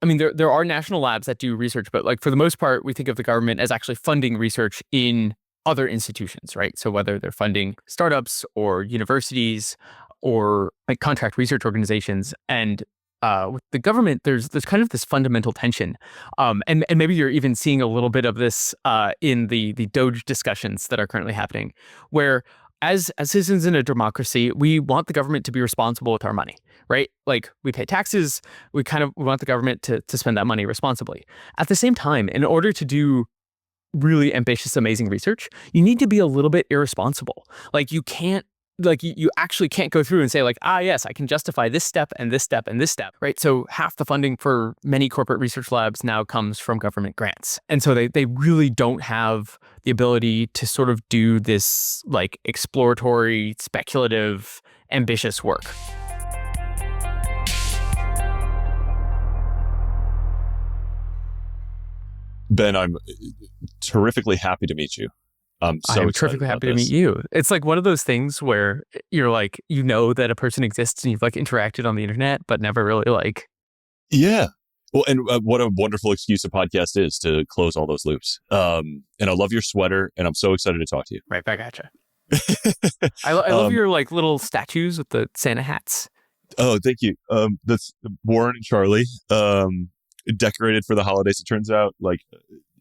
I mean, there are national labs that do research, but like for the most part, we think of the government as actually funding research in other institutions, right? So whether they're funding startups or universities or like contract research organizations, and with the government, there's kind of this fundamental tension, and maybe you're even seeing a little bit of this in the Doge discussions that are currently happening, where as citizens in a democracy, we want the government to be responsible with our money, right? Like we pay taxes, we want the government to spend that money responsibly. At the same time, in order to do really ambitious, amazing research, you need to be a little bit irresponsible. Like you can't, like you actually can't go through and say like, yes, I can justify this step and this step and this step, right? So half the funding for many corporate research labs now comes from government grants. And so they really don't have the ability to sort of do this like exploratory, speculative, ambitious work. Ben, I'm terrifically happy to meet you. I'm terrifically happy to meet you. It's like one of those things where you're like, you know that a person exists and you've like interacted on the internet, but never really like. Yeah. Well, and what a wonderful excuse a podcast is to close all those loops. And I love your sweater, and I'm so excited to talk to you. Right back at you. I love your like little statues with the Santa hats. Oh, thank you. That's Warren and Charlie, decorated for the holidays. It turns out like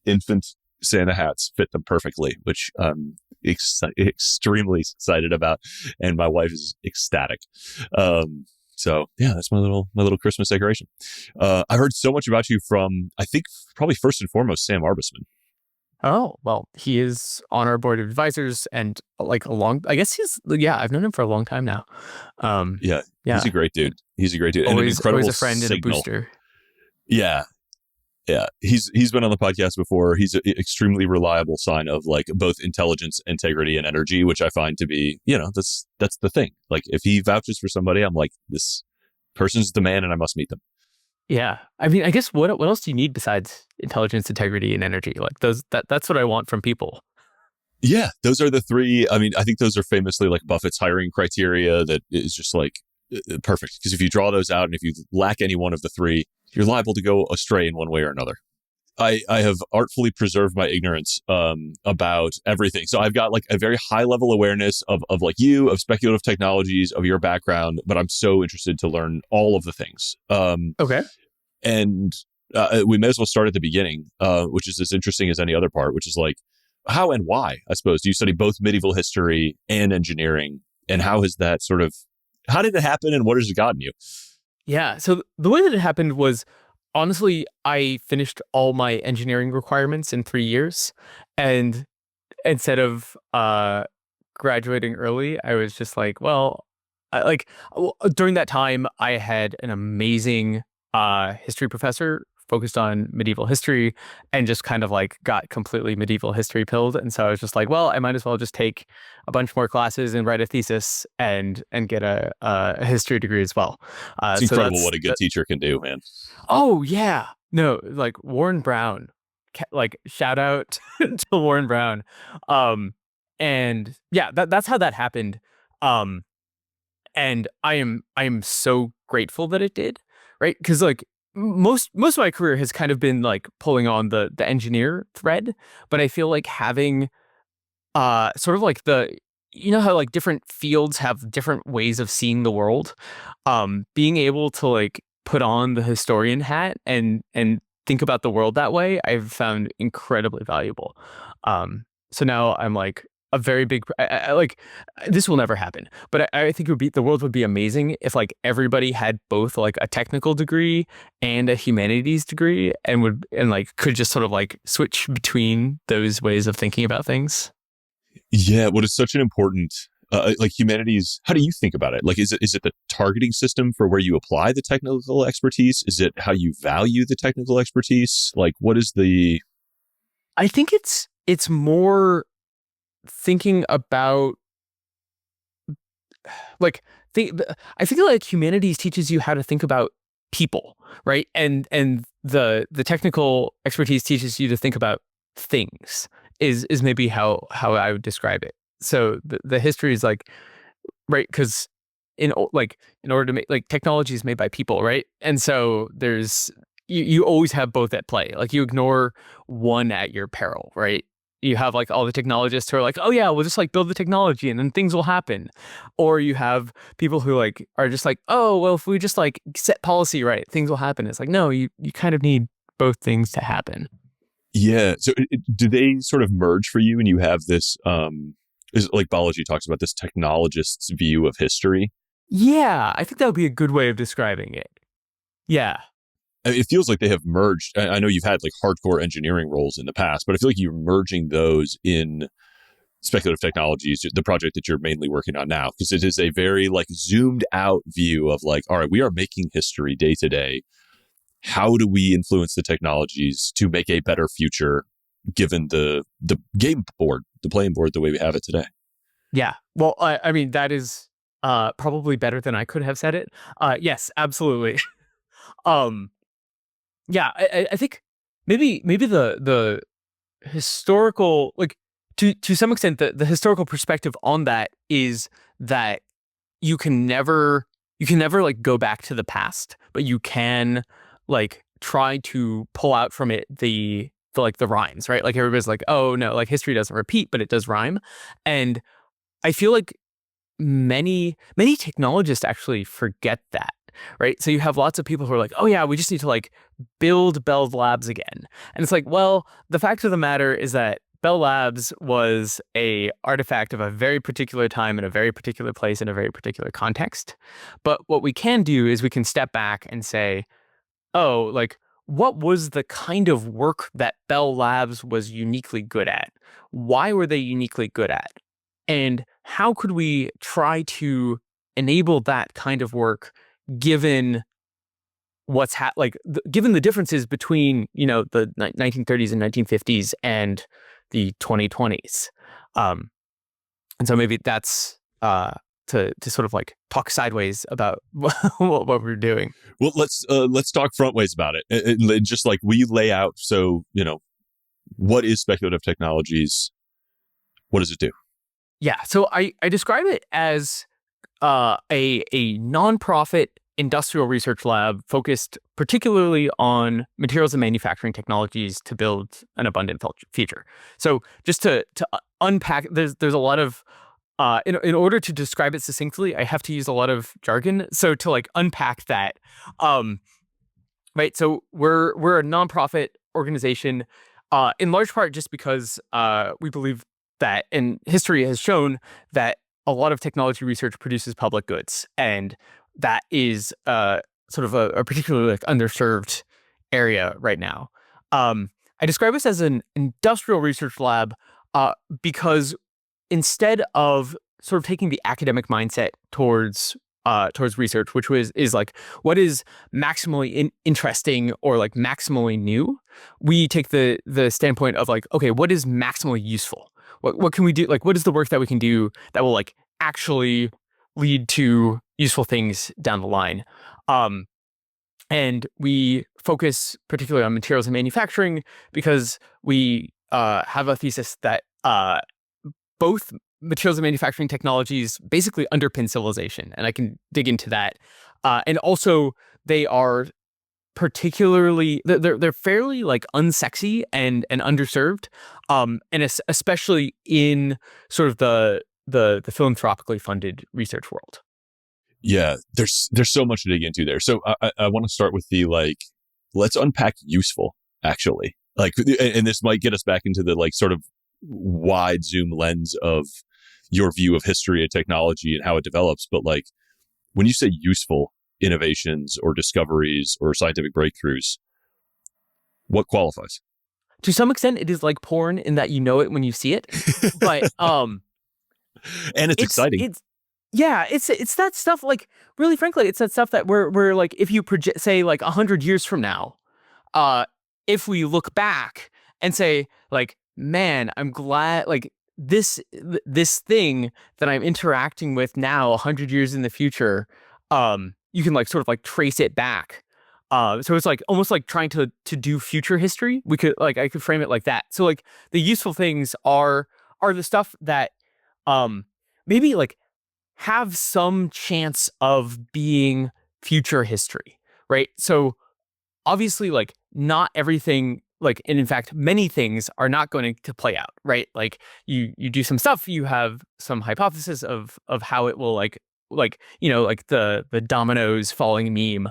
infant Santa hats fit them perfectly, which I'm extremely excited about, and my wife is ecstatic. So yeah, that's my little Christmas decoration. I heard so much about you from, I think, probably first and foremost, Sam Arbesman. Oh, well, he is on our board of advisors, and like I've known him for a long time now. Yeah, he's a great dude. Always and an incredible always a friend signal. And a booster. Yeah, he's been on the podcast before. He's an extremely reliable sign of like both intelligence, integrity, and energy, which I find to be, that's the thing. Like if he vouches for somebody, I'm like, this person's the man, and I must meet them. Yeah, I mean, I guess what else do you need besides intelligence, integrity, and energy? Like that's what I want from people. Yeah, those are the three. I mean, I think those are famously like Buffett's hiring criteria. That is just like perfect, because if you draw those out and if you lack any one of the three, you're liable to go astray in one way or another. I have artfully preserved my ignorance about everything. So I've got like a very high level awareness of like you, of speculative technologies, of your background, but I'm so interested to learn all of the things. Okay. And we may as well start at the beginning, which is as interesting as any other part, which is like how and why, I suppose. Do you study both medieval history and engineering? And how did it happen and what has it gotten you? Yeah. So the way that it happened was, honestly, I finished all my engineering requirements in 3 years. And instead of graduating early, I was just like, during that time, I had an amazing history professor focused on medieval history and just kind of like got completely medieval history pilled. And so I was just like, well, I might as well just take a bunch more classes and write a thesis and get a history degree as well. It's incredible what a good teacher can do, man. Oh, yeah. No, like Warren Brown, like shout out to Warren Brown. And yeah, that's how that happened. And I am so grateful that it did, right? Because like most of my career has kind of been like pulling on the engineer thread, but I feel like having sort of like how like different fields have different ways of seeing the world, being able to like put on the historian hat and think about the world that way, I've found incredibly valuable. So now I'm like a very big, like this will never happen, but I think the world would be amazing if like everybody had both like a technical degree and a humanities degree and like could just sort of like switch between those ways of thinking about things. Yeah, what is such an important like humanities, how do you think about it? Like, is it the targeting system for where you apply the technical expertise? Is it how you value the technical expertise? Like, what is the... I think it's more thinking about like I think like humanities teaches you how to think about people, right? And the technical expertise teaches you to think about things is maybe how I would describe it. So the history is like, right, because in order to make like technology is made by people, right? And so there's you always have both at play. Like you ignore one at your peril, right? You have like all the technologists who are like, oh yeah, we'll just like build the technology and then things will happen. Or you have people who like are just like, oh, well, if we just like set policy right, things will happen. It's like, no, you kind of need both things to happen. Yeah. So do they sort of merge for you and you have this, is like biology talks about this technologist's view of history? Yeah, I think that would be a good way of describing it. Yeah. I mean, it feels like they have merged. I know you've had like hardcore engineering roles in the past, but I feel like you're merging those in speculative technologies, the project that you're mainly working on now, because it is a very like zoomed out view of like, all right, we are making history day to day. How do we influence the technologies to make a better future given the game board, the playing board, the way we have it today? Yeah. Well, I mean, that is probably better than I could have said it. Yes, absolutely. Um, yeah, I think maybe the historical, like to some extent, the historical perspective on that is that you can never like go back to the past, but you can like try to pull out from it the like the rhymes, right? Like everybody's like, oh no, like history doesn't repeat, but it does rhyme. And I feel like many technologists actually forget that, right? So you have lots of people who are like, oh yeah, we just need to like build Bell Labs again. And it's like, well, the fact of the matter is that Bell Labs was a artifact of a very particular time in a very particular place in a very particular context. But what we can do is we can step back and say, oh, like what was the kind of work that Bell Labs was uniquely good at? Why were they uniquely good at? And how could we try to enable that kind of work given given the differences between, the 1930s and 1950s and the 2020s. Um, and so maybe that's to sort of like talk sideways about what we're doing. Well, let's talk front ways about it. Just like we lay out. So what is speculative technologies? What does it do? Yeah, so I describe it as a nonprofit industrial research lab focused particularly on materials and manufacturing technologies to build an abundant future. So just to unpack, there's a lot of in order to describe it succinctly, I have to use a lot of jargon. So to like unpack that, um, right? So we're a nonprofit organization, in large part just because we believe that, and history has shown that a lot of technology research produces public goods, and that is sort of a particularly like underserved area right now. I describe this as an industrial research lab because instead of sort of taking the academic mindset towards research, which is like what is maximally interesting or like maximally new, we take the standpoint of like, okay, what is maximally useful? What can we do? Like, what is the work that we can do that will like actually lead to useful things down the line? Um, and we focus particularly on materials and manufacturing because we have a thesis that both materials and manufacturing technologies basically underpin civilization, and I can dig into that. And also, they are particularly they're fairly like unsexy and underserved, and especially in sort of the philanthropically funded research world. Yeah, there's so much to dig into there. So I want to start with the like, let's unpack useful actually. Like, and this might get us back into the like sort of wide zoom lens of your view of history and technology and how it develops. But like, when you say useful innovations or discoveries or scientific breakthroughs, what qualifies? To some extent, it is like porn in that you know it when you see it, but And it's it's exciting. it's yeah, it's that stuff. Like really, frankly, it's that stuff that we're like, if you project, say, like 100 years from now, uh, if we look back and say, like, man, I'm glad, like this thing that I'm interacting with now, 100 years in the future, you can like sort of like trace it back. So it's like almost like trying to do future history. I could frame it like that. So like the useful things are the stuff that um maybe like have some chance of being future history, right? So obviously like not everything like, and in fact many things are not going to play out, right? Like you do some stuff, you have some hypothesis of how it will like like the dominoes falling meme.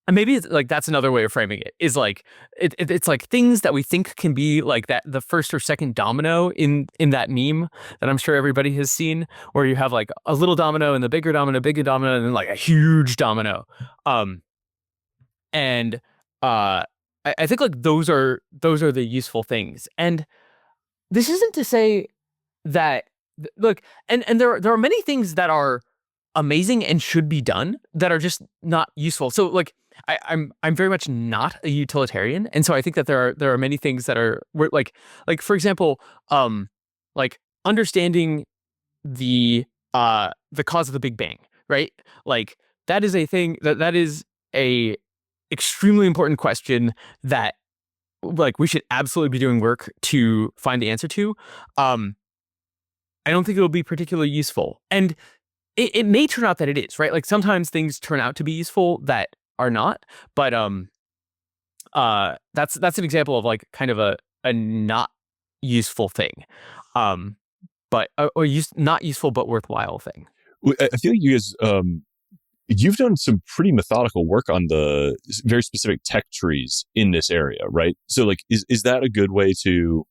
And maybe it's like that's another way of framing it is like it's like things that we think can be like that the first or second domino in that meme that I'm sure everybody has seen, where you have like a little domino and the bigger domino, and then like a huge domino. Um, and I think like those are the useful things. And this isn't to say that look, and there are many things that are amazing and should be done that are just not useful. So like I'm very much not a utilitarian, and so I think that there are many things that are like for example, like understanding the cause of the Big Bang, right? Like that is a thing that is a extremely important question that like we should absolutely be doing work to find the answer to. Um, I don't think it'll be particularly useful. And it may turn out that it is, right? Like sometimes things turn out to be useful that are not, but that's an example of like kind of a not useful thing. Um but not useful but worthwhile thing. I feel like you guys, you've done some pretty methodical work on the very specific tech trees in this area, right? So, like, is that a good way to?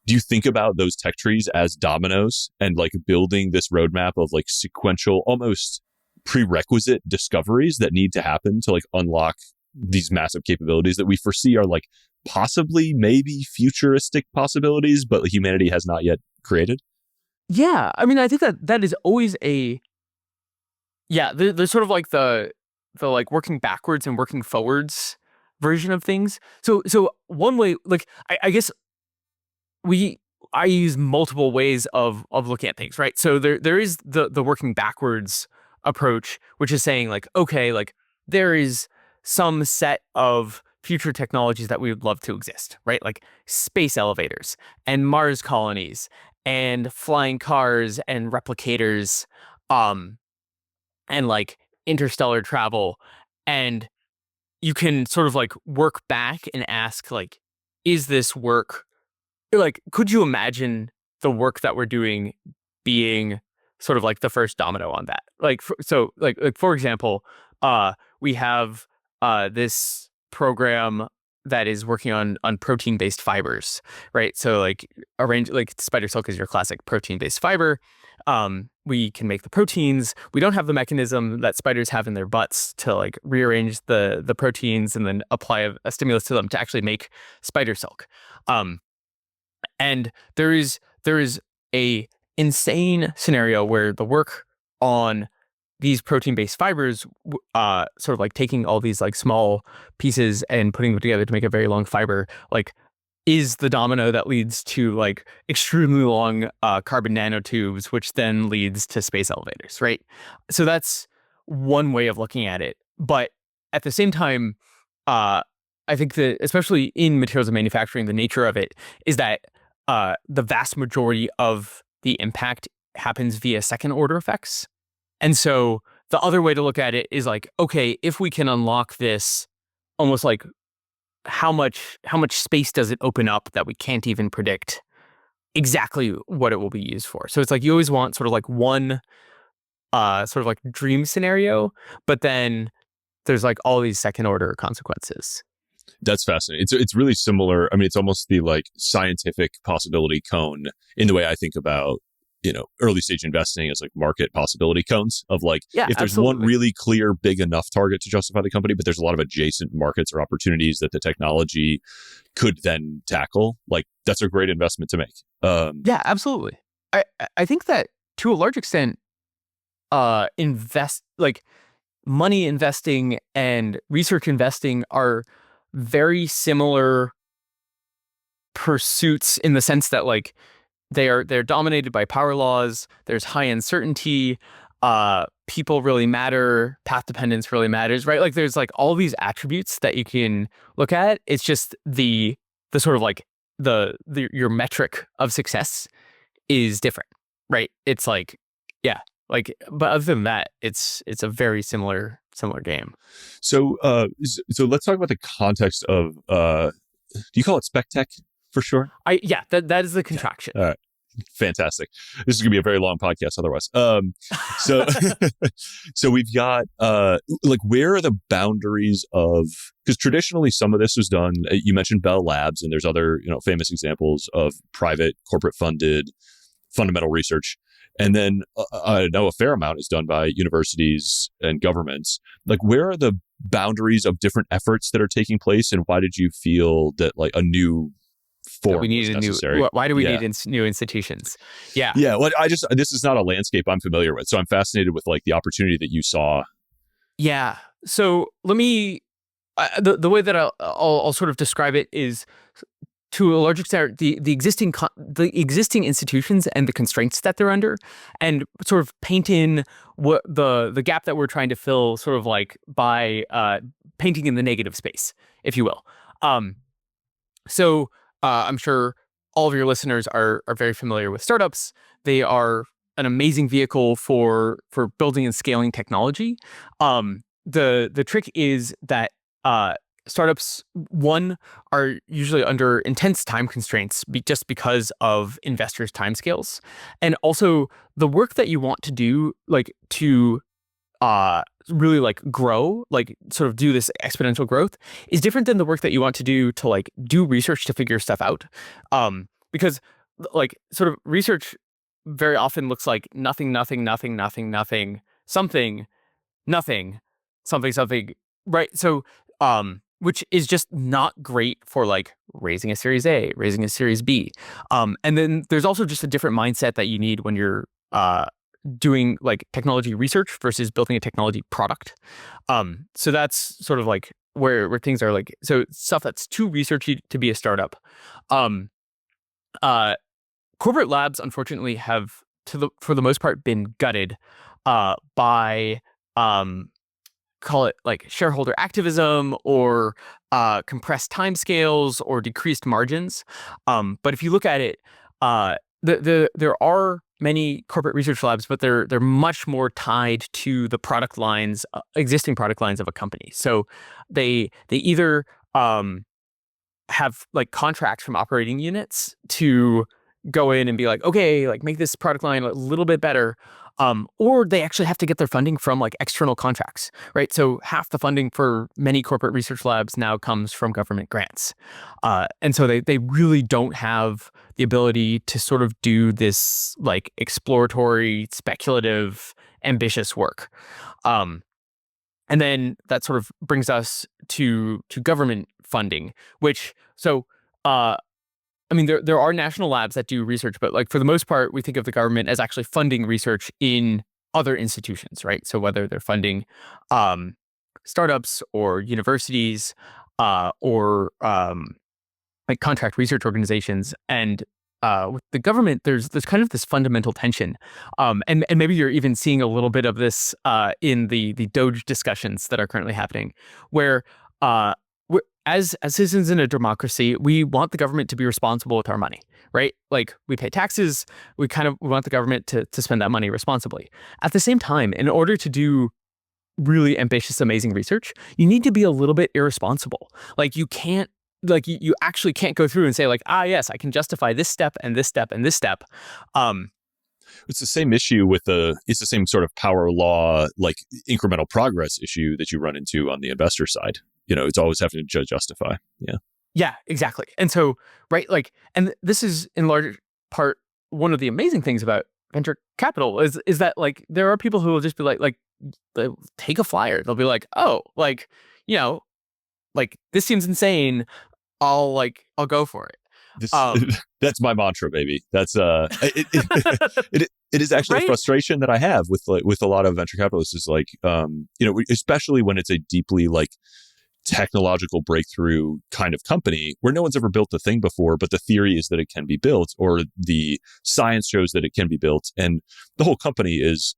Do you think about those tech trees as dominoes and like building this roadmap of like sequential, almost prerequisite discoveries that need to happen to like unlock these massive capabilities that we foresee are like possibly maybe futuristic possibilities, but humanity has not yet created? Yeah, I mean, I think that that is always a yeah. There's sort of like the like working backwards and working forwards version of things. So one way, like I guess we I use multiple ways of looking at things, right? So there is the working backwards approach, which is saying like, okay, like there is some set of future technologies that we would love to exist, right? Like space elevators and Mars colonies and flying cars and replicators, um, and like interstellar travel. And you can sort of like work back and ask like, is this work like, could you imagine the work that we're doing being sort of like the first domino on that? Like, like for example, we have this program that is working on protein based fibers, right? So like arrange like spider silk is your classic protein based fiber. We can make the proteins. We don't have the mechanism that spiders have in their butts to like rearrange the proteins and then apply a stimulus to them to actually make spider silk. Um, and there is a insane scenario where the work on these protein-based fibers, sort of like taking all these like small pieces and putting them together to make a very long fiber, like is the domino that leads to like extremely long carbon nanotubes, which then leads to space elevators, right? So that's one way of looking at it. But at the same time, uh, I think that especially in materials and manufacturing, the nature of it is that the vast majority of the impact happens via second order effects. And so the other way to look at it is like, okay, if we can unlock this, almost like how much space does it open up that we can't even predict exactly what it will be used for. So it's like you always want sort of like one sort of like dream scenario, but then there's like all these second order consequences. That's fascinating. It's really similar. I mean, it's almost the like scientific possibility cone in the way I think about, early stage investing as like market possibility cones of like, Yeah, if there's one absolutely. really clear, big enough target to justify the company, but there's a lot of adjacent markets or opportunities that the technology could then tackle, like that's a great investment to make. Yeah, absolutely. I think that to a large extent, invest like money investing and research investing are very similar pursuits in the sense that like they're dominated by power laws. There's high uncertainty. People really matter. Path dependence really matters, right? Like there's like all these attributes that you can look at. It's just the sort of like the your metric of success is different, right? It's like yeah, like but other than that, it's a very similar similar game. So let's talk about the context of do you call it SpecTech for sure? That is the Okay. contraction. All right. Fantastic. This is gonna be a very long podcast otherwise. So so we've got like where are the boundaries of, because traditionally some of this was done, you mentioned Bell Labs, and there's other, famous examples of private corporate funded fundamental research. And then I know a fair amount is done by universities and governments. Like, where are the boundaries of different efforts that are taking place, and why did you feel that like a new That we form was need necessary? why do we Yeah. need new institutions? Yeah. Yeah. Well, this is not a landscape I'm familiar with. So I'm fascinated with like the opportunity that you saw. Yeah. So let me, the way that I'll sort of describe it is, to a large extent, the existing institutions and the constraints that they're under, and sort of paint in what the gap that we're trying to fill, sort of like by painting in the negative space, if you will. So I'm sure all of your listeners are very familiar with startups. They are an amazing vehicle for building and scaling technology. The trick is that startups, one, are usually under intense time constraints just because of investors' timescales, and also the work that you want to do, like to really like grow, like sort of do this exponential growth, is different than the work that you want to do to like do research to figure stuff out. Because like sort of research very often looks like nothing, nothing, nothing, nothing, nothing, something, nothing, something, something, right? So, which is just not great for like raising a Series A, raising a Series B. And then there's also just a different mindset that you need when you're doing like technology research versus building a technology product. So that's sort of like where things are like, so stuff that's too researchy to be a startup. Um, Corporate labs, unfortunately, have for the most part been gutted by call it like shareholder activism or compressed timescales or decreased margins. But if you look at it, there are many corporate research labs, but they're much more tied to the product lines, existing product lines of a company. So they either have like contracts from operating units to go in and be like, okay, like make this product line a little bit better. Or they actually have to get their funding from like external contracts, right? So half the funding for many corporate research labs now comes from government grants. And so they really don't have the ability to sort of do this like exploratory, speculative, ambitious work. And then that sort of brings us to government funding, which I mean, there are national labs that do research, but like for the most part, we think of the government as actually funding research in other institutions, right? So whether they're funding startups or universities or like contract research organizations, and with the government, there's kind of this fundamental tension, and maybe you're even seeing a little bit of this in the Doge discussions that are currently happening, where as citizens in a democracy, we want the government to be responsible with our money, right? Like we pay taxes, we want the government to spend that money responsibly. At the same time, in order to do really ambitious, amazing research, you need to be a little bit irresponsible. Like you can't, like you actually can't go through and say like, yes, I can justify this step and this step and this step. It's the same issue with it's the same sort of power law, like incremental progress issue that you run into on the investor side. It's always having to justify. Yeah. Yeah, exactly. And so, right, like, and this is in large part one of the amazing things about venture capital is that like there are people who will just be like they'll take a flyer. They'll be like, oh, like, like this seems insane. I'll go for it. This Um, that's my mantra, baby. That's it is actually a right? frustration that I have with a lot of venture capitalists is like especially when it's a deeply like technological breakthrough kind of company where no one's ever built the thing before, but the theory is that it can be built, or the science shows that it can be built, and the whole company is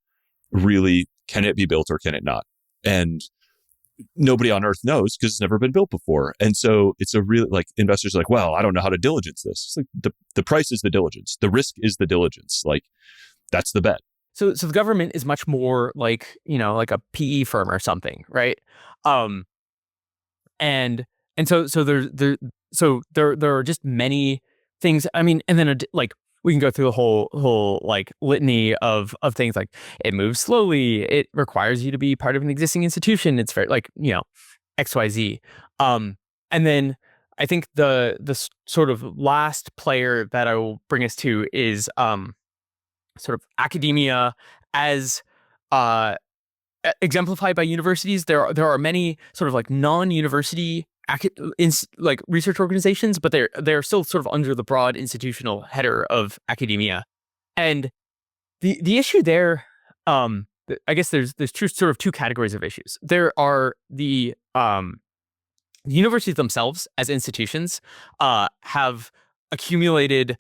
really, can it be built or can it not? And nobody on earth knows because it's never been built before. And so it's a really like investors are like, well, I don't know how to diligence this. It's like the price is the diligence, the risk is the diligence. Like that's the bet. so the government is much more like, like a PE firm or something, right? Um, and there are just many things. I mean, and then like we can go through the whole like litany of things like it moves slowly, it requires you to be part of an existing institution. It's very like XYZ. Um, and then I think the sort of last player that I will bring us to is sort of academia as uh exemplified by universities. There are many sort of like non-university like research organizations, but they're still sort of under the broad institutional header of academia. And the issue there, I guess there's sort of two categories of issues. There are the universities themselves as institutions have accumulated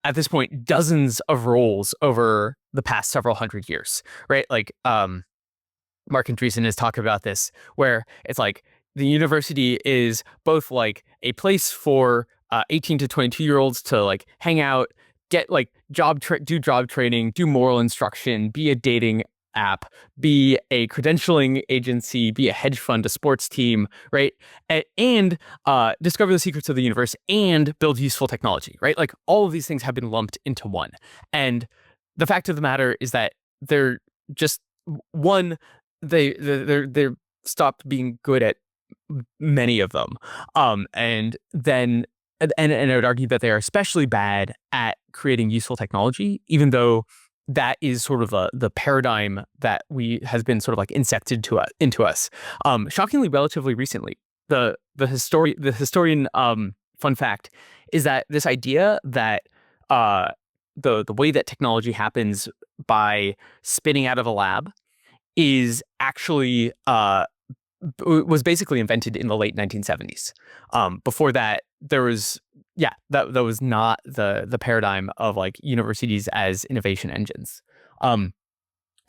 at this point dozens of roles over the past several hundred years, right? Like Mark Andreessen has talked about this, where it's like the university is both like a place for 18 to 22-year-olds to like hang out, get like do job training, do moral instruction, be a dating app, be a credentialing agency, be a hedge fund, a sports team, right? And discover the secrets of the universe and build useful technology, right? Like all of these things have been lumped into one. And the fact of the matter is that they're just one, they're stopped being good at many of them. And then and I would argue that they are especially bad at creating useful technology, even though that is sort of the paradigm that has been sort of like incepted into us. Shockingly, relatively recently, the historian fun fact is that this idea that the way that technology happens by spinning out of a lab is actually was basically invented in the late 1970s. Before that, there was that was not the paradigm of like universities as innovation engines.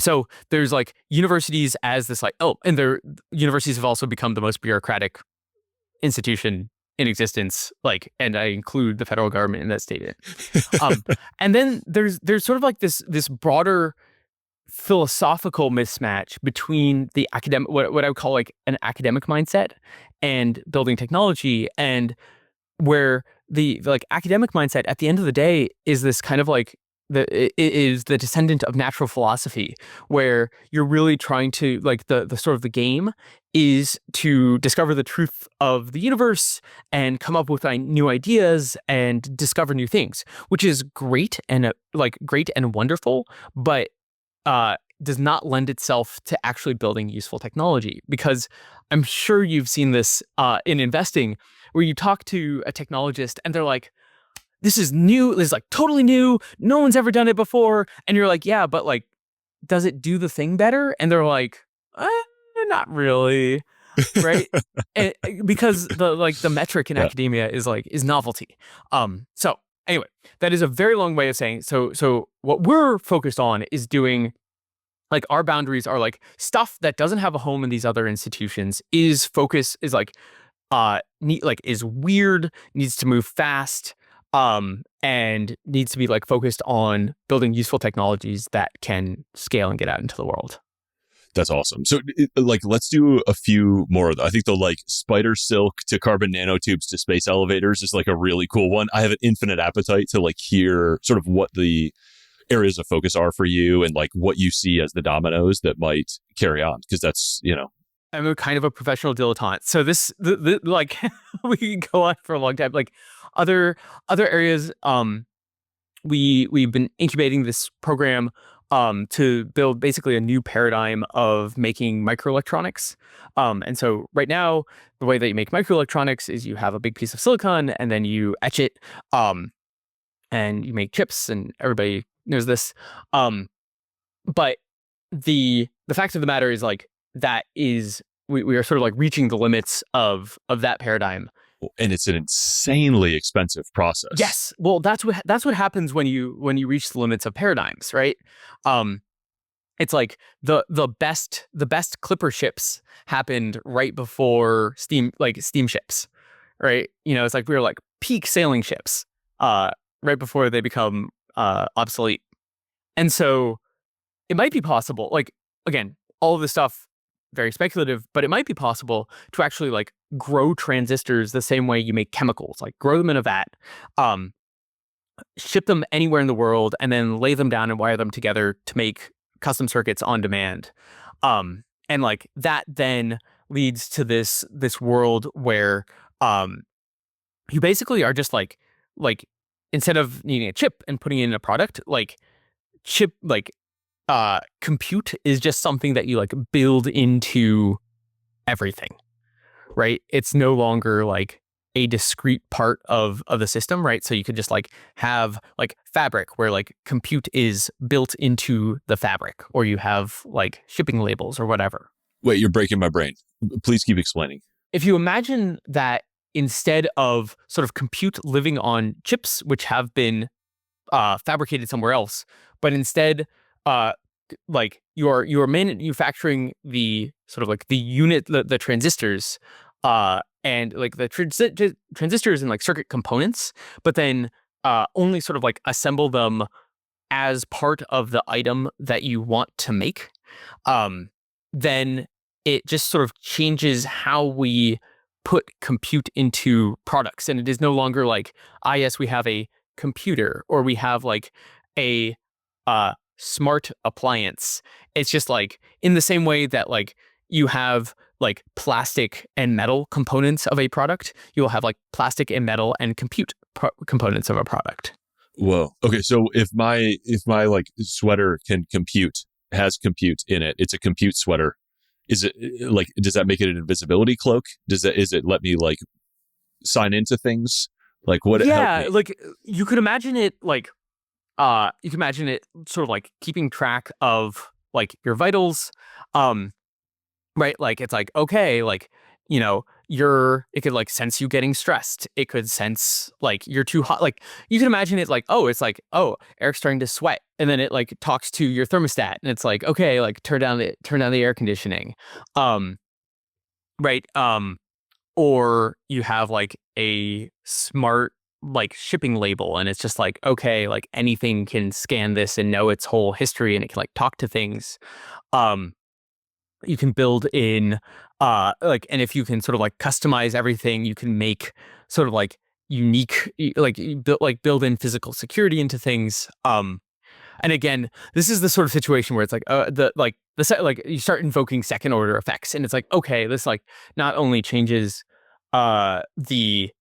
So there's like universities as this like and their universities have also become the most bureaucratic institution in existence. Like, and I include the federal government in that statement. And then there's sort of like this broader philosophical mismatch between the academic, what I would call like an academic mindset and building technology, and where the like academic mindset at the end of the day is this kind of like it is the descendant of natural philosophy, where you're really trying to like the sort of the game is to discover the truth of the universe and come up with new ideas and discover new things, which is great and like great and wonderful, but does not lend itself to actually building useful technology. Because I'm sure you've seen this in investing, where you talk to a technologist and they're like, this is new, this is like totally new, no one's ever done it before. And you're like, yeah, but like, does it do the thing better? And they're like, not really, right? And, because the metric in Yeah, academia is novelty. So anyway, that is a very long way of saying, so what we're focused on is doing, like, our boundaries are like stuff that doesn't have a home in these other institutions, is like is weird, needs to move fast, and needs to be like focused on building useful technologies that can scale and get out into the world. that's awesome. So, like, let's do a few more of them. I think the like spider silk to carbon nanotubes to space elevators is like a really cool one. I have an infinite appetite to like hear sort of what the areas of focus are for you and like what you see as the dominoes that might carry on, because that's I'm a kind of a professional dilettante, so this like we can go on for a long time. Like other areas, we've been incubating this program to build basically a new paradigm of making microelectronics. And so right now, the way that you make microelectronics is you have a big piece of silicon and then you etch it, and you make chips, and everybody knows this. But the fact of the matter is like that is we are sort of like reaching the limits of that paradigm. and it's an insanely expensive process. Yes, well, that's what happens when you reach the limits of paradigms, right? Um, it's like the best Clipper ships happened right before steamships, right? It's like we were like peak sailing ships, right before they become obsolete, and so it might be possible, like, again, all of this stuff, very speculative, but it might be possible to actually like grow transistors the same way you make chemicals, like grow them in a vat, um, ship them anywhere in the world, and then lay them down and wire them together to make custom circuits on demand. And like that then leads to this world where um, you basically are just like instead of needing a chip and putting it in a product, like chip like compute is just something that you like build into everything, right? It's no longer like a discrete part of the system, right? So you could just like have like fabric where like compute is built into the fabric, or you have like shipping labels or whatever. Wait, you're breaking my brain. Please keep explaining. If you imagine that instead of sort of compute living on chips, which have been fabricated somewhere else, but instead, uh, like you're manufacturing the sort of like the unit, the transistors, and like the transistors and like circuit components, but then only sort of like assemble them as part of the item that you want to make, um, then it just sort of changes how we put compute into products. And it is no longer like, ah, yes, we have a computer or we have like a smart appliance. It's just like in the same way that like you have like plastic and metal components of a product, you'll have like plastic and metal and compute components of a product. Whoa. Okay, so if my like sweater can compute, has compute in it, it's a compute sweater. Is it like, does that make it an invisibility cloak? Is it let me like sign into things? Like what help Yeah, me? like you could imagine it like you can imagine it sort of like keeping track of like your vitals. Um right, like it's like okay, like it could like sense you getting stressed. It could sense like you're too hot. Like you can imagine it like, oh, it's like, oh, Eric's starting to sweat, and then it like talks to your thermostat and it's like, okay, like turn down the air conditioning. Um right. Or you have like a smart like shipping label and it's just like, okay, like anything can scan this and know its whole history and it can like talk to things. Um you can build in like, and if you can sort of like customize everything, you can make sort of like unique like build in physical security into things. And again, this is the sort of situation where it's like like you start invoking second order effects, and it's like, okay, this like not only changes the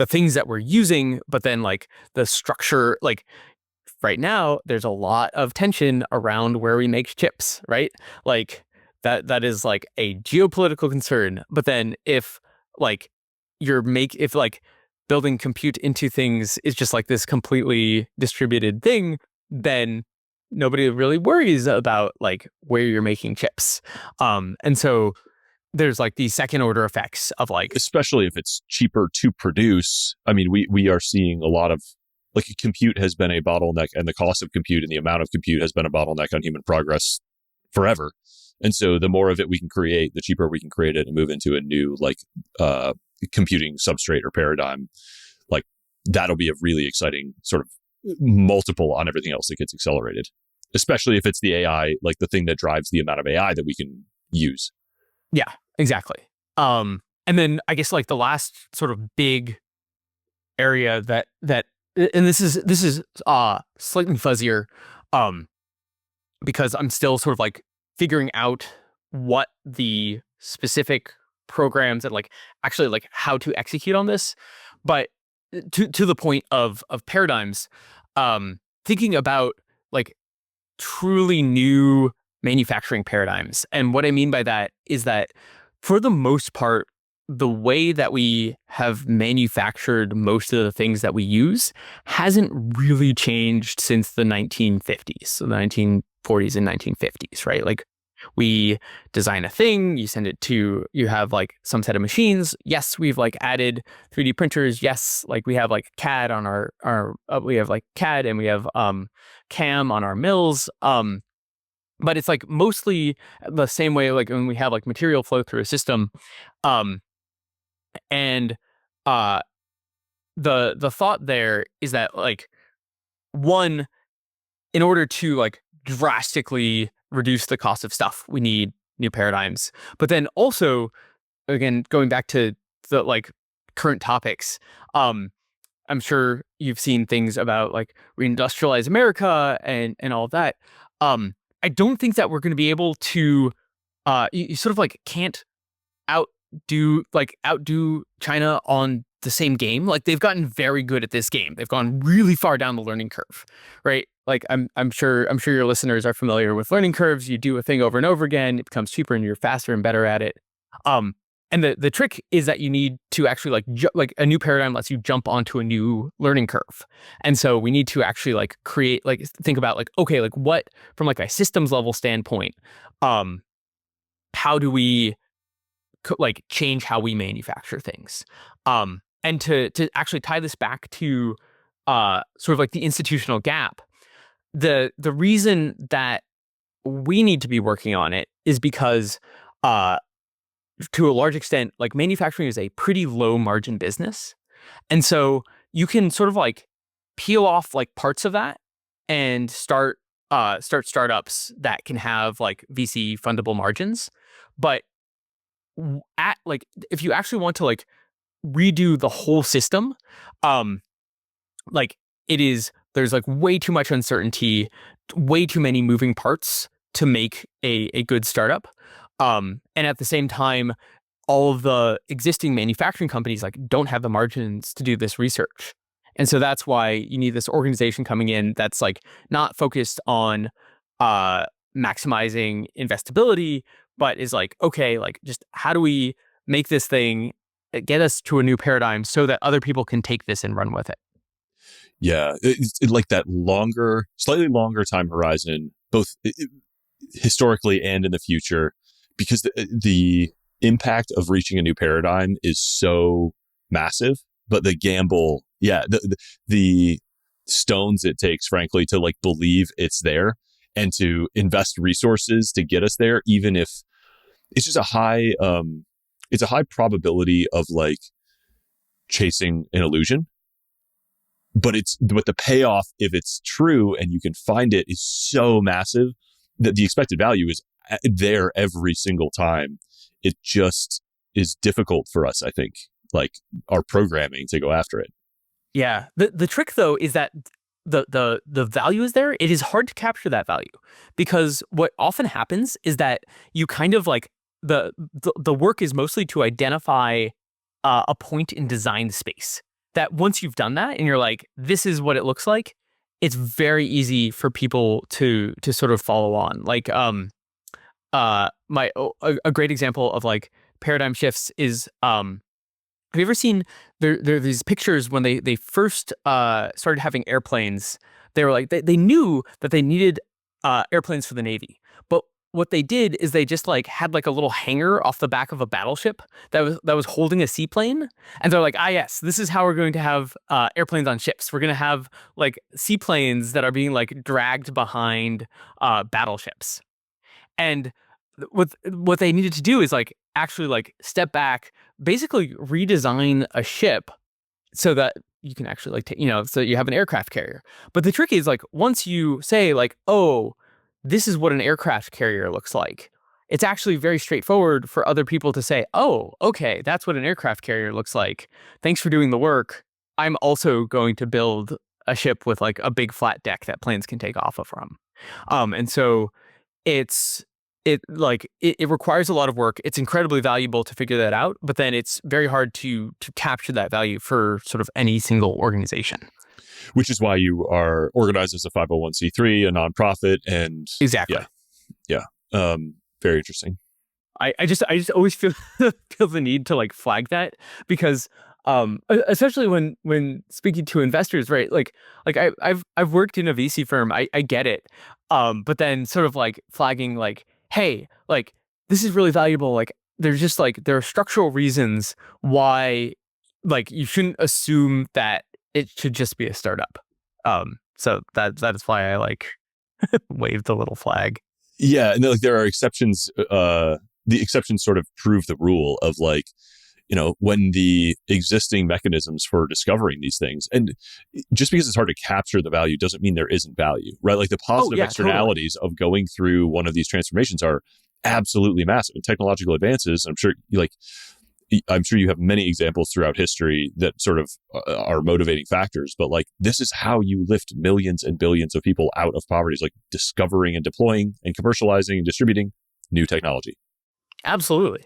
things that we're using, but then like the structure. Like right now, there's a lot of tension around where we make chips, right? Like that is like a geopolitical concern. But then like if like building compute into things is just like this completely distributed thing, then nobody really worries about like where you're making chips. And so there's like these second order effects of like, Especially if it's cheaper to produce. I mean, we are seeing a lot of like compute has been a bottleneck, and the cost of compute and the amount of compute has been a bottleneck on human progress forever. And so the more of it we can create, the cheaper we can create it and move into a new like computing substrate or paradigm. Like that'll be a really exciting sort of multiple on everything else that gets accelerated, especially if it's the AI, like the thing that drives the amount of AI that we can use. yeah, exactly. And then I guess like the last sort of big area that and this is slightly fuzzier, um because I'm still sort of like figuring out what the specific programs and like actually like how to execute on this. But to the point of paradigms, thinking about like truly new manufacturing paradigms. And what I mean by that is that for the most part, the way that we have manufactured most of the things that we use hasn't really changed since the 1950s, so the 1940s and 1950s, right? Like we design a thing, you have like some set of machines. Yes, we've like added 3D printers. Yes, like we have like CAD on we have like CAD and we have CAM on our mills. But it's like mostly the same way like when we have like material flow through a system. Um, and uh, the thought there is that like one, in order to like drastically reduce the cost of stuff. We need new paradigms. But then also, again, going back to the like current topics, I'm sure you've seen things about like reindustrialize America and all of that. Um, I don't think that we're going to be able to. You sort of like can't outdo China on the same game. Like they've gotten very good at this game. They've gone really far down the learning curve, right? Like I'm sure your listeners are familiar with learning curves. You do a thing over and over again, it becomes cheaper and you're faster and better at it. Um, and the trick is that you need to actually like a new paradigm lets you jump onto a new learning curve. And so we need to actually like create like think about like okay, like what from like a systems level standpoint, um how do we like change how we manufacture things. And to actually tie this back to sort of like the institutional gap, the reason that we need to be working on it is because uh, to a large extent, like manufacturing is a pretty low margin business. And so you can sort of like peel off like parts of that and start startups that can have like VC fundable margins. But at like if you actually want to like redo the whole system, um like it is there's like way too much uncertainty, way too many moving parts to make a good startup. And at the same time, all of the existing manufacturing companies like don't have the margins to do this research. And so that's why you need this organization coming in that's like not focused on uh maximizing investability, but is like, okay, like just how do we make this thing get us to a new paradigm so that other people can take this and run with it. Yeah, it's like that longer, slightly longer time horizon, both historically and in the future, because the impact of reaching a new paradigm is so massive. But the gamble, yeah, the stones it takes, frankly, to like believe it's there and to invest resources to get us there, even if it's just it's a high probability of like chasing an illusion. But the payoff, if it's true and you can find it, is so massive that the expected value is there every single time. It just is difficult for us, I think, like our programming to go after it. Yeah. The trick though is that the value is there. It is hard to capture that value because what often happens is that you kind of like the work is mostly to identify a point in design space that once you've done that and you're like, this is what it looks like, it's very easy for people to sort of follow on. Like a great example of like paradigm shifts is have you ever seen there are these pictures when they first started having airplanes? They were like they knew that they needed airplanes for the Navy, but what they did is they just like had like a little hangar off the back of a battleship that was holding a seaplane, and they're like, ah yes, this is how we're going to have airplanes on ships. We're going to have like seaplanes that are being like dragged behind battleships. And what they needed to do is like actually like step back, basically redesign a ship so that you can actually like so you have an aircraft carrier. But the trick is like once you say like, oh, this is what an aircraft carrier looks like, it's actually very straightforward for other people to say, oh, okay, that's what an aircraft carrier looks like. Thanks for doing the work. I'm also going to build a ship with like a big flat deck that planes can take off of from. And so it's it requires a lot of work. It's incredibly valuable to figure that out, but then it's very hard to capture that value for sort of any single organization. Which is why you are organized as a 501c3, a nonprofit, and Exactly. Yeah. Very interesting. I just always feel feel the need to like flag that because especially when speaking to investors, right? Like I've worked in a VC firm. I get it. But then sort of like flagging like, hey, like this is really valuable. Like there's just like there are structural reasons why like you shouldn't assume that it should just be a startup. So that is why I like waved the little flag. Yeah, and like there are exceptions. The exceptions sort of prove the rule of like when the existing mechanisms for discovering these things, and just because it's hard to capture the value doesn't mean there isn't value, right? Like the Oh positive yeah, totally. externalities of going through one of these transformations are absolutely massive. And technological advances, I'm sure you have many examples throughout history that sort of are motivating factors, but like this is how you lift millions and billions of people out of poverty, is like discovering and deploying and commercializing and distributing new technology. Absolutely.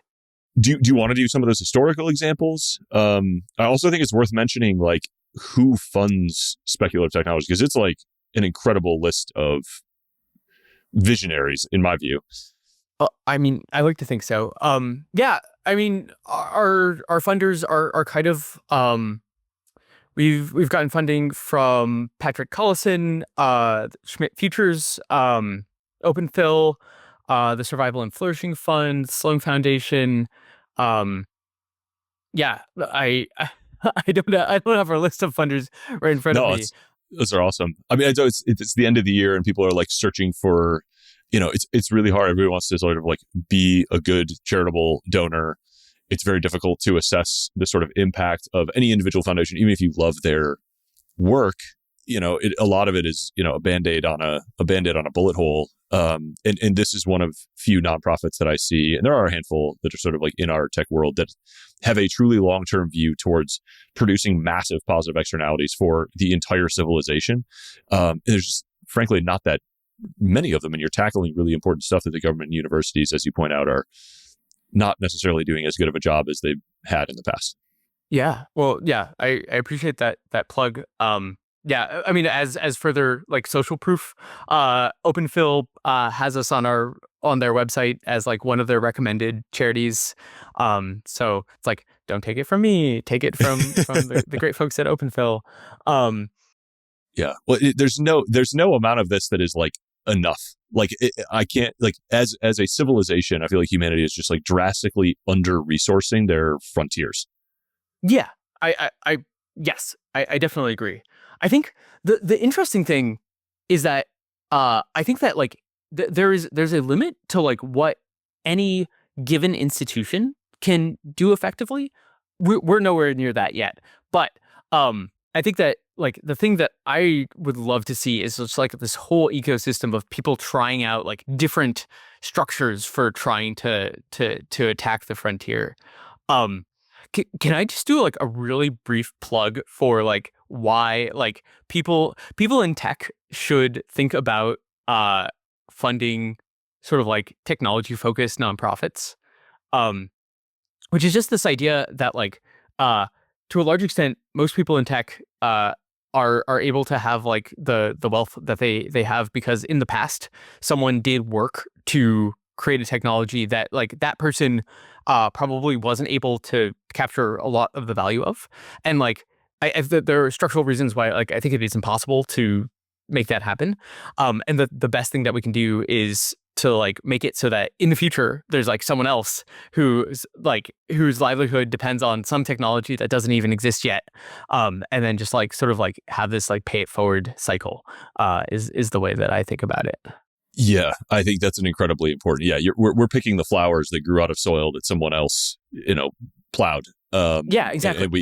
Do you want to do some of those historical examples? I also think it's worth mentioning like who funds speculative technology, because it's like an incredible list of visionaries in my view. I mean, I like to think so. Yeah, I mean, our funders are kind of we've gotten funding from Patrick Collison, Schmidt Futures, OpenPhil, the Survival and Flourishing Fund, Sloan Foundation. Um, yeah, I don't have our list of funders right in front of No, me. it's those are awesome. I mean, I know it's the end of the year and people are like searching for, it's really hard. Everybody wants to sort of like be a good charitable donor. It's very difficult to assess the sort of impact of any individual foundation, even if you love their work. A lot of it is a band-aid on a band-aid on a bullet hole. And this is one of few nonprofits that I see, and there are a handful that are sort of like in our tech world that have a truly long-term view towards producing massive positive externalities for the entire civilization. There's just, frankly, not that many of them, and you're tackling really important stuff that the government and universities, as you point out, are not necessarily doing as good of a job as they've had in the past. Yeah. Well, yeah, I appreciate that plug. Yeah, I mean, as further like social proof, OpenPhil has us on their website as like one of their recommended charities. So it's like, don't take it from me, take it from the great folks at OpenPhil. Um, Yeah. Well, there's no amount of this that is like enough. Like I can't, like, as a civilization, I feel like humanity is just like drastically under resourcing their frontiers. yeah, I yes, I definitely agree. I think the interesting thing is that I think that like there's a limit to like what any given institution can do effectively. We're nowhere near that yet, but I think that like the thing that I would love to see is just like this whole ecosystem of people trying out like different structures for trying to attack the frontier. Um, can I just do like a really brief plug for like why like people in tech should think about funding sort of like technology focused nonprofits? Um, which is just this idea that like uh to a large extent most people in tech are able to have like the wealth that they have because in the past someone did work to create a technology that like that person probably wasn't able to capture a lot of the value of, and like there are structural reasons why like I think it is impossible to make that happen. And the best thing that we can do is to like make it so that in the future there's like someone else whose livelihood depends on some technology that doesn't even exist yet, and then just like sort of like have this like pay it forward cycle is the way that I think about it. Yeah, I think that's an incredibly important. Yeah, we're picking the flowers that grew out of soil that someone else, plowed. Yeah, exactly. And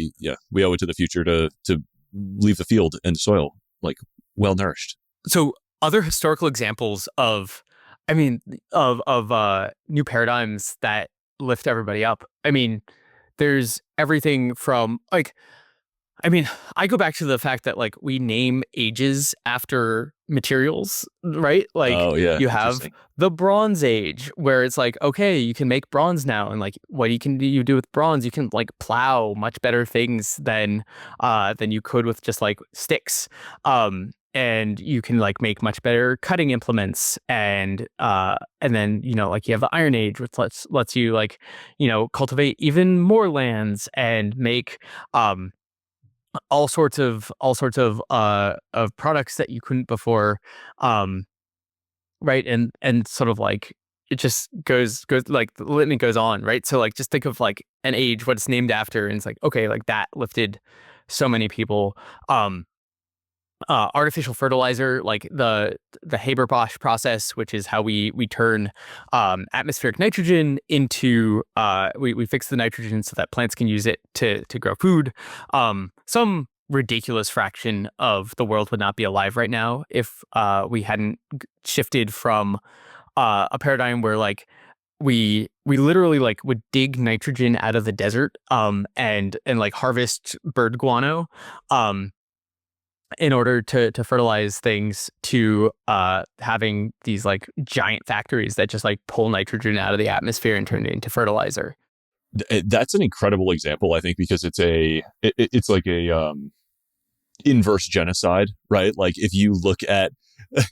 we owe it to the future to leave the field and soil like well nourished. So other historical examples of, I mean, of new paradigms that lift everybody up. I mean, there's everything from like, I mean, I go back to the fact that like we name ages after materials, right? Like Oh yeah, you have interesting. the Bronze Age where it's like, okay, you can make bronze now, and like what you do with bronze, you can like plow much better things than you could with just like sticks. And you can like make much better cutting implements, and then like you have the Iron Age, which lets you like cultivate even more lands and make all sorts of products that you couldn't before, um right, and sort of like it just goes like the litany goes on, right? So like just think of like an age, what it's named after, and it's like okay, like that lifted so many people. um artificial fertilizer, like the Haber-Bosch process, which is how we turn atmospheric nitrogen into we fix the nitrogen so that plants can use it to grow food. Some ridiculous fraction of the world would not be alive right now if we hadn't shifted from a paradigm where like we literally like would dig nitrogen out of the desert and like harvest bird guano um in order to fertilize things to having these like giant factories that just like pull nitrogen out of the atmosphere and turn it into fertilizer. That's an incredible example, I think, because it's like a inverse genocide, right? Like if you look at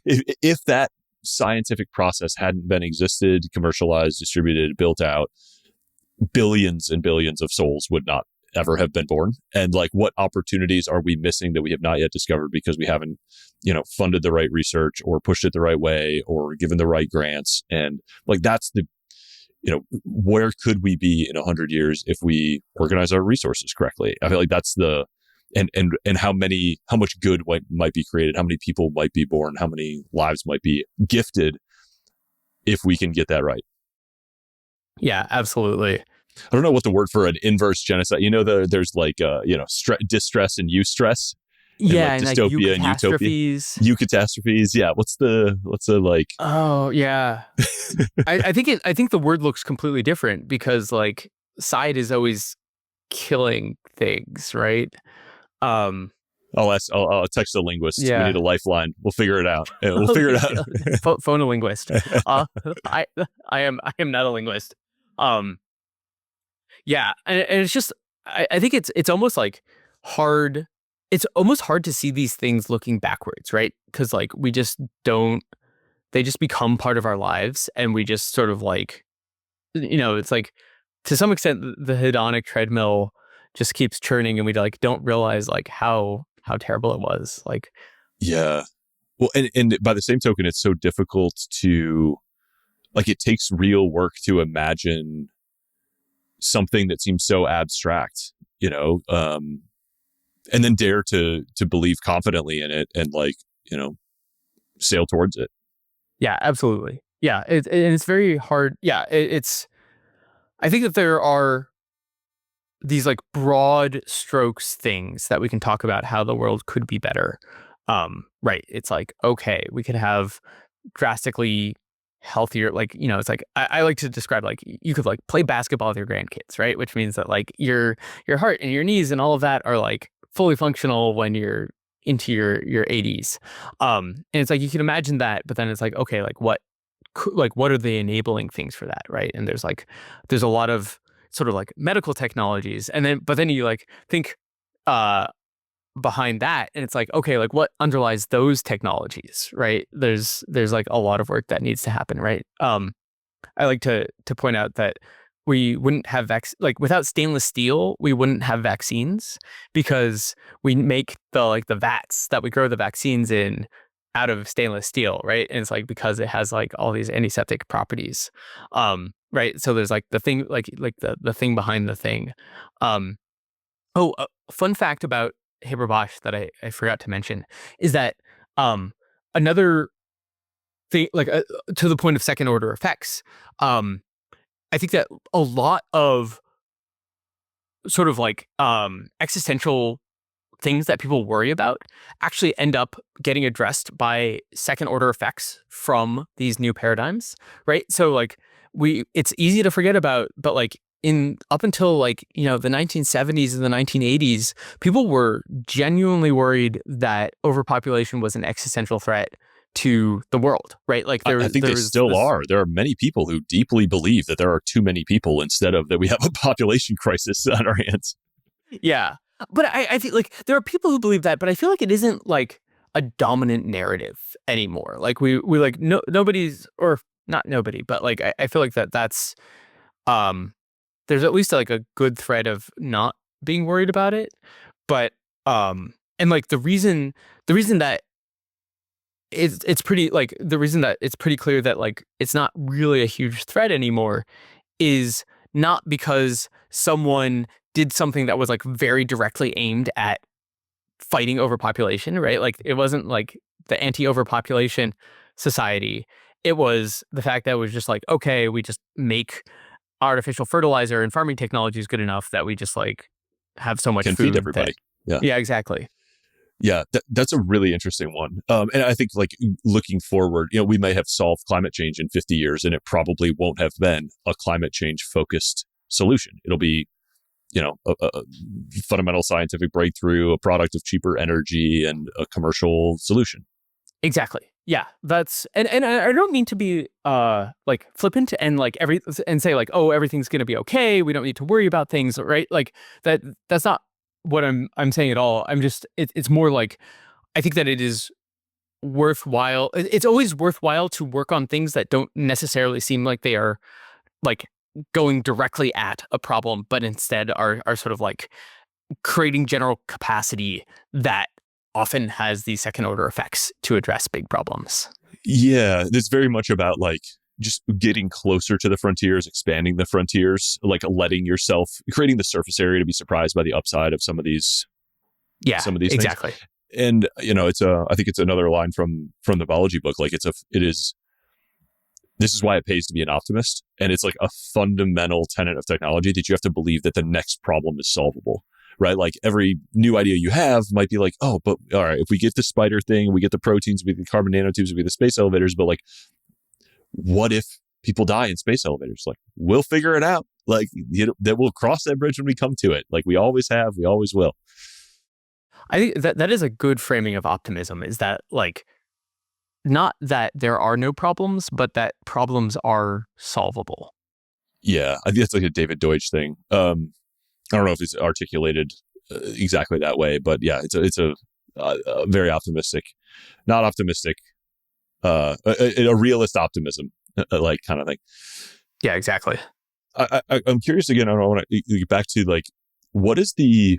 if that scientific process hadn't been existed, commercialized, distributed, built out, billions and billions of souls would not ever have been born. And like, what opportunities are we missing that we have not yet discovered because we haven't, funded the right research or pushed it the right way or given the right grants? And like, that's the, where could we be in 100 years if we organize our resources correctly? I feel like that's the, and how much good might be created, how many people might be born, how many lives might be gifted if we can get that right. Yeah, absolutely. I don't know what the word for an inverse genocide. There's like distress and eustress, and Yeah, like and like dystopia and utopia, eucatastrophes. eucatastrophes. Yeah, what's the like? Oh yeah, I think the word looks completely different because like side is always killing things, right? Um, I'll text a linguist. We need yeah. a lifeline. We'll figure it out. We'll figure Okay, it out. phone a linguist. Uh, I am not a linguist. Um, yeah, and it's just I think it's almost like hard. It's almost hard to see these things looking backwards, right? Because like we just don't. They just become part of our lives, and we just sort of like it's like to some extent the hedonic treadmill just keeps churning, and we like don't realize like how terrible it was. Like Yeah. Well, and by the same token, it's so difficult to like. It takes real work to imagine something that seems so abstract, and then dare to believe confidently in it and like sail towards it. yeah, absolutely. Yeah, it's very hard. Yeah, it's. I think that there are these like broad strokes things that we can talk about how the world could be better. Right. It's like, okay, we could have drastically healthier, like, it's like I like to describe like you could like play basketball with your grandkids, right? Which means that like your heart and your knees and all of that are like fully functional when you're into your 80s. And it's like you can imagine that, but then it's like, okay, like what are the enabling things for that, right? And there's a lot of sort of like medical technologies, and then you like think uh behind that, and it's like, okay, like what underlies those technologies, right? There's like a lot of work that needs to happen, right? I like to point out that we wouldn't have like without stainless steel, we wouldn't have vaccines because we make the vats that we grow the vaccines in out of stainless steel, right? And it's like because it has like all these antiseptic properties, right? So there's like the thing, like the thing behind the thing. Um, oh, a fun fact about Haber-Bosch that I forgot to mention is that another thing, like to the point of second order effects, um, I think that a lot of sort of like existential things that people worry about actually end up getting addressed by second order effects from these new paradigms, right? So like it's easy to forget about, but like in up until like, the 1970s and the 1980s, people were genuinely worried that overpopulation was an existential threat to the world, right? Like I think there they was still this. are. There are many people who deeply believe that there are too many people instead of that we have a population crisis on our hands. Yeah. But I feel like there are people who believe that, but I feel like it isn't like a dominant narrative anymore. Like we like nobody's, or not nobody, but like I feel like that's um there's at least like a good thread of not being worried about it. But and like the reason that it's pretty like the reason that it's pretty clear that like it's not really a huge threat anymore is not because someone did something that was like very directly aimed at fighting overpopulation, right? Like it wasn't like the anti-overpopulation society. It was the fact that it was just like, okay, we just make artificial fertilizer and farming technologies good enough that we just like have so much Can feed food that, everybody. Yeah. yeah, exactly. Yeah, that's a really interesting one. And I think like looking forward, we may have solved climate change in 50 years and it probably won't have been a climate change focused solution. It'll be, a fundamental scientific breakthrough, a product of cheaper energy and a commercial solution. Exactly. Yeah, that's and I don't mean to be like flippant and like and say like, oh, everything's gonna be okay. We don't need to worry about things, right? Like that's not what I'm saying at all. It's more like I think that it is worthwhile. It's always worthwhile to work on things that don't necessarily seem like they are like going directly at a problem, but instead are sort of like creating general capacity that often has these second order effects to address big problems. Yeah, it's very much about like just getting closer to the frontiers, expanding the frontiers, like letting yourself creating the surface area to be surprised by the upside of some of these Yeah, things. exactly. And I think it's another line from the biology book. Like this is why it pays to be an optimist, and it's like a fundamental tenet of technology that you have to believe that the next problem is solvable. Right? Like every new idea you have might be like, oh, but all right, if we get the spider thing, we get the proteins, we get the carbon nanotubes, we get the space elevators, but like, what if people die in space elevators? Like, we'll figure it out. Like, that we'll cross that bridge when we come to it. Like we always have, we always will. I think that is a good framing of optimism, is that like not that there are no problems, but that problems are solvable. Yeah, I think that's like a David Deutsch thing. I don't know if it's articulated exactly that way, but yeah, it's a very optimistic, not optimistic, a realist optimism, like kind of thing. Yeah, exactly. I'm curious again. I want to get back to like, what is the?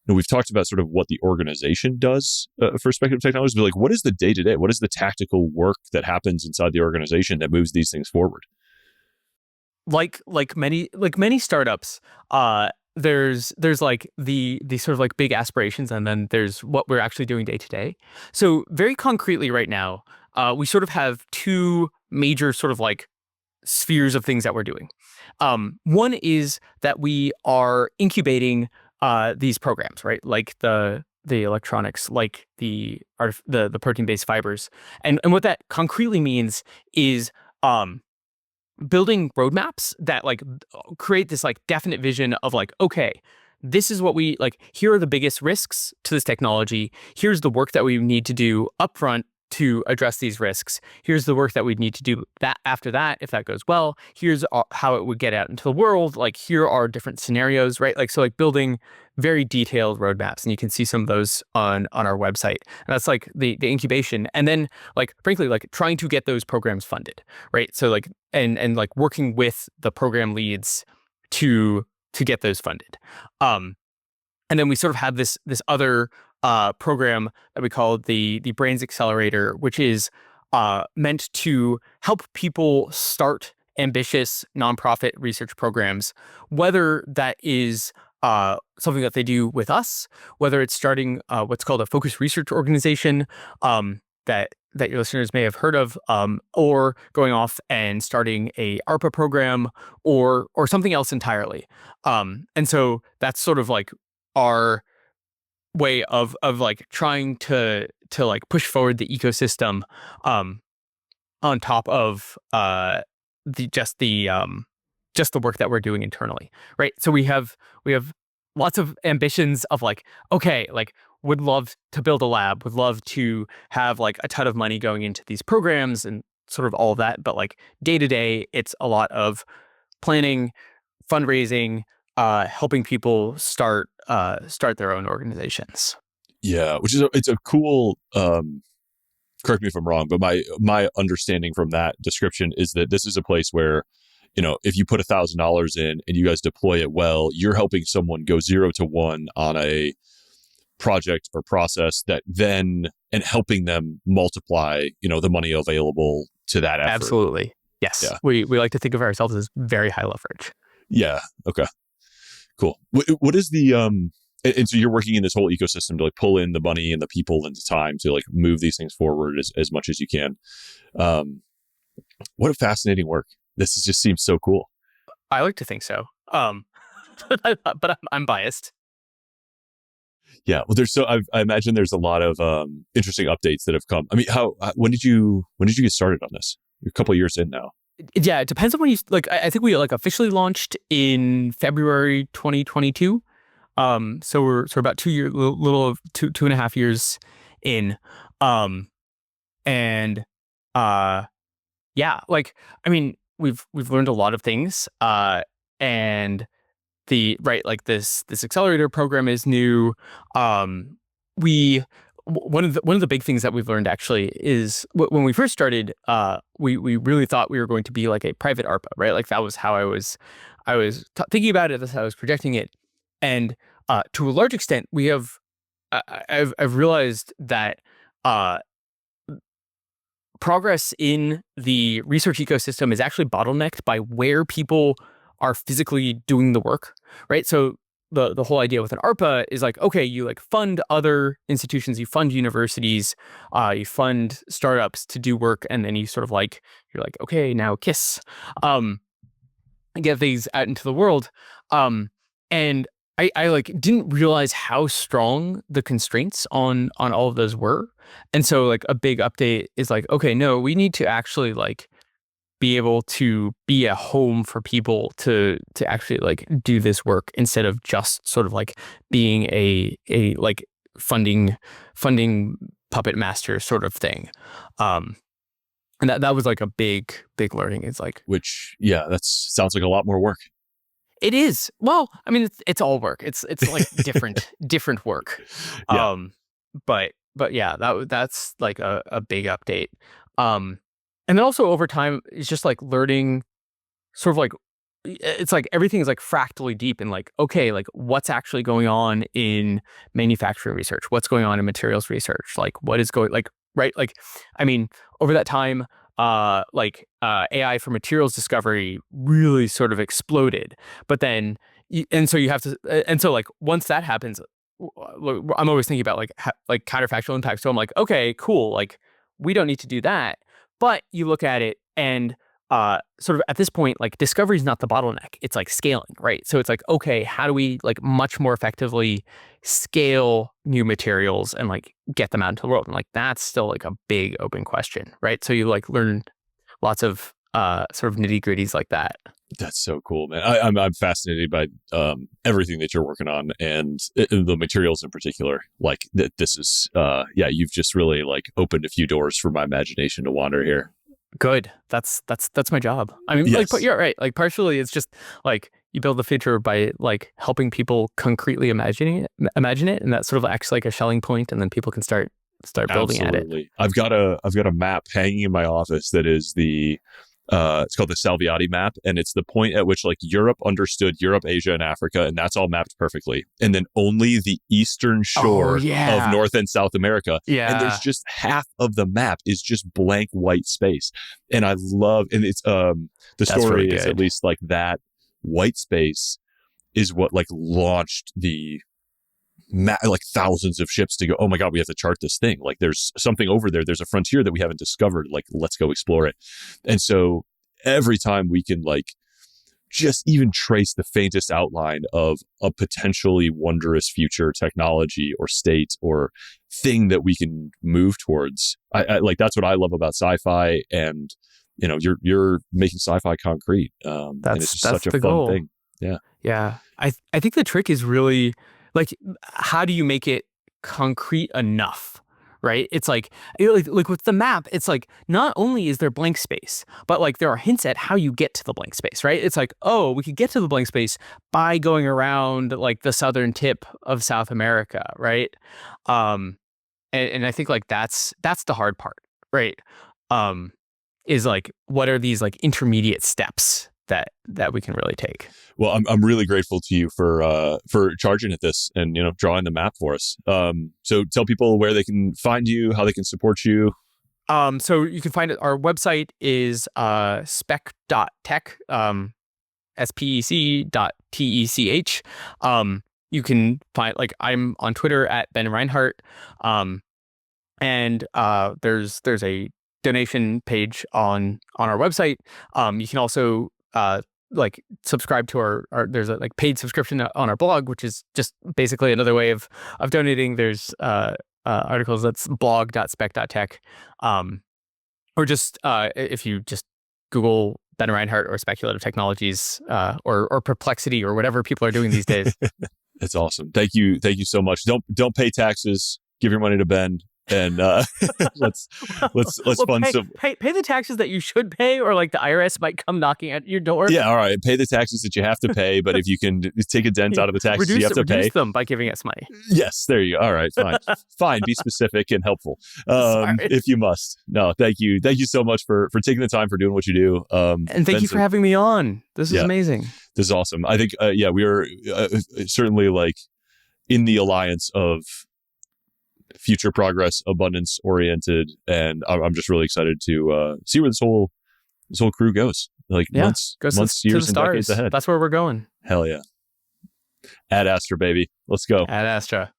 We've talked about sort of what the organization does for speculative technologies, but like, what is the day to day? What is the tactical work that happens inside the organization that moves these things forward? Like many startups, there's like the sort of like big aspirations, and then there's what we're actually doing day to day. So very concretely right now, we sort of have two major sort of like spheres of things that we're doing. One is that we are incubating these programs, right? Like the electronics, like the protein based fibers, and what that concretely means is building roadmaps that like create this like definite vision of like, okay, this is what we like, here are the biggest risks to this technology. Here's the work that we need to do upfront to address these risks. Here's the work that we'd need to do that after that, if that goes well. Here's how it would get out into the world. Like here are different scenarios, right? Like so like building very detailed roadmaps, and you can see some of those on our website. And that's like the incubation. And then like frankly, like trying to get those programs funded, right? So like and like working with the program leads to get those funded. And then we sort of have this other program that we call the Brains Accelerator, which is meant to help people start ambitious nonprofit research programs, whether that is something that they do with us, whether it's starting what's called a focused research organization that your listeners may have heard of, or going off and starting a ARPA program or something else entirely. And so that's sort of like our way of like trying to like push forward the ecosystem on top of just the work that we're doing internally, right? So we have lots of ambitions of like, okay, like would love to build a lab, would love to have like a ton of money going into these programs and sort of all of that, but like day to day it's a lot of planning, fundraising, helping people start their own organizations. Yeah, which is it's a cool. Correct me if I'm wrong, but my understanding from that description is that this is a place where, if you put $1,000 in and you guys deploy it well, you're helping someone go 0 to 1 on a project or process that then and helping them multiply, the money available to that effort. Absolutely. Yes. Yeah. We like to think of ourselves as very high leverage. Yeah. Okay. Cool. What is the And so you're working in this whole ecosystem to like pull in the money and the people and the time to like move these things forward as much as you can. Um, what a fascinating work. Just seems so cool. I like to think so. But I'm biased. Yeah. Well, I imagine there's a lot of interesting updates that have come. I mean, when did you get started on this? You're a couple of years in now. Yeah, it depends on when you like. I think we like officially launched in February 2022. So we're about 2 years, little of 2.5 years in. And yeah, like I mean, we've learned a lot of things. And like this accelerator program is new. We one of the big things that we've learned actually is when we first started, we really thought we were going to be like a private ARPA, right? Like that was how I was thinking about it. That's how I was projecting it, and to a large extent, I've realized that uh, progress in the research ecosystem is actually bottlenecked by where people are physically doing the work, right? So the whole idea with an ARPA is like, okay, you like fund other institutions, you fund universities, you fund startups to do work, and then you sort of like you're like, okay, now kiss, get these out into the world, and I like didn't realize how strong the constraints on all of those were, and so like a big update is like, okay, no, we need to actually like be able to be a home for people to actually like do this work instead of just sort of like being a like funding puppet master sort of thing. And that was like a big learning. It's like, Which, yeah, that sounds like a lot more work. it is. Well, I mean, it's all work. It's like different work. Yeah. Um, but yeah, that's like a big update. And then also over time, it's just like learning sort of like it's like everything is like fractally deep and like, okay, like what's actually going on in manufacturing research? What's going on in materials research? Like what is going like right? Like, I mean, over that time, AI for materials discovery really sort of exploded. But then and so you have to and so like once that happens, I'm always thinking about like like counterfactual impact. So I'm like, okay, cool. Like we don't need to do that. But you look at it and sort of at this point, like discovery is not the bottleneck. It's like scaling, right? So it's like, okay, how do we like much more effectively scale new materials and like get them out into the world? And like that's still like a big open question, right? So you like learn lots of sort of nitty gritties like that. That's so cool, man. I'm fascinated by everything that you're working on and the materials in particular. Like that, this is yeah, you've just really like opened a few doors for my imagination to wander here. Good. That's my job. I mean, like, but Yes, you're right. Like, partially, it's just like you build the feature by like helping people concretely imagine it, and that sort of acts like a Schelling point, and then people can start building at it. absolutely. I've got a map hanging in my office that is the it's called the Salviati map, and it's the point at which like Europe understood Europe, Asia, and Africa, and that's all mapped perfectly. And then only the eastern Oh shore of yeah, North and South America, and there's yeah. just half of the map is just blank white space. And I love, and it's the That's really story is at good. least like that white space is what like launched the like thousands of ships to go, oh my god, we have to chart this thing, like there's something over there, there's a frontier that we haven't discovered, like let's go explore it. And so every time we can like just even trace the faintest outline of a potentially wondrous future technology or state or thing that we can move towards, I like that's what I love about sci-fi. And you know, you're making sci-fi concrete, and it's just That's such a the fun goal. thing. Yeah. Yeah. I think the trick is really like how do you make it concrete enough? Right? It's like with the map, it's like not only is there blank space, but like there are hints at how you get to the blank space, right? It's like, oh, we could get to the blank space by going around like the southern tip of South America, right? Um, and I think like that's the hard part, right? Um, is like what are these like intermediate steps that we can really take? Well, I'm really grateful to you for charging at this and you know drawing the map for us. So tell people where they can find you, how they can support you. So you can find it. Our website is spec.tech, spec.tech. you can find, like, I'm on Twitter at Ben Reinhardt. And there's a donation page on our website. You can also like subscribe to our there's a like paid subscription on our blog, which is just basically another way of donating. There's articles, that's blog.spec.tech. Or just if you just Google Ben Reinhardt or Speculative Technologies, or Perplexity, or whatever people are doing these days. That's awesome. Thank you so much. Don't pay taxes. Give your money to Ben, and let's fund some. Pay the taxes that you should pay, or like the IRS might come knocking at your door. Yeah, all right. Pay the taxes that you have to pay, but if you can take a dent out of the taxes you have to pay, reduce them by giving us money. Yes, there you go. All right, fine, fine. Be specific and helpful, if you must. No, thank you so much for taking the time, for doing what you do. And thank you for having me on. This is amazing. This is awesome. I think, we are certainly like in the alliance of future progress, abundance oriented, and I'm just really excited to see where this whole crew goes. Like months, years, and decades ahead. That's where we're going. Hell yeah! Ad Astra, baby. Let's go. Ad Astra.